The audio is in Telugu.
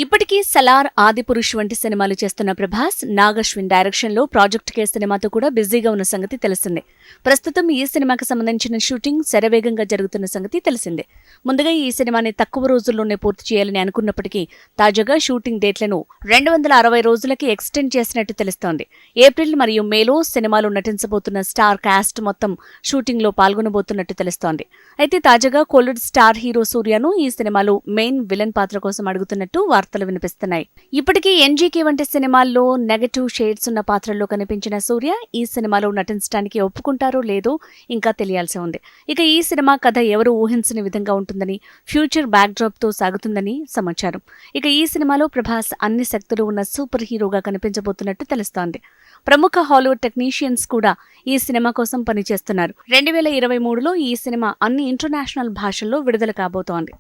ఇప్పటికీ సలార్, ఆదిపురుష్ వంటి సినిమాలు చేస్తున్న ప్రభాస్ నాగశ్విన్ డైరెక్షన్ లో ప్రాజెక్ట్ కే సినిమాతో కూడా బిజీగా ఉన్న సంగతి తెలిసిందే. ప్రస్తుతం ఈ సినిమాకి సంబంధించిన షూటింగ్ శరవేగంగా జరుగుతున్న సంగతి తెలిసిందే. ముందుగా ఈ సినిమాని తక్కువ రోజుల్లోనే పూర్తి చేయాలని అనుకున్నప్పటికీ తాజాగా షూటింగ్ డేట్లను 260 రోజులకి ఎక్స్టెండ్ చేసినట్టు తెలుస్తోంది. ఏప్రిల్ మరియు మేలో సినిమాలో నటించబోతున్న స్టార్ కాస్ట్ మొత్తం షూటింగ్ లో పాల్గొనబోతున్నట్టు తెలుస్తోంది. అయితే తాజాగా కోలీవుడ్ స్టార్ హీరో సూర్యను ఈ సినిమాలో మెయిన్ విలన్ పాత్ర కోసం అడుగుతున్నట్టు వార్తలు వినిపిస్తున్నాయి. ఇప్పటికీ ఎన్జీకే వంటి సినిమాల్లో నెగటివ్ షేడ్స్ ఉన్న పాత్రల్లో కనిపించిన సూర్య ఈ సినిమాలో నటించడానికి ఒప్పుకుంటారో లేదో ఇంకా తెలియాల్సి ఉంది. ఇక ఈ సినిమా కథ ఎవరు ఊహించని విధంగా ఉంటుందని, ఫ్యూచర్ బ్యాక్డ్రాప్ తో సాగుతుందని సమాచారం. ఇక ఈ సినిమాలో ప్రభాస్ అన్ని శక్తులు ఉన్న సూపర్ హీరోగా కనిపించబోతున్నట్టు తెలుస్తోంది. ప్రముఖ హాలీవుడ్ టెక్నీషియన్స్ కూడా ఈ సినిమా కోసం పనిచేస్తున్నారు. 2023లో ఈ సినిమా అన్ని ఇంటర్నేషనల్ భాషల్లో విడుదల కాబోతోంది.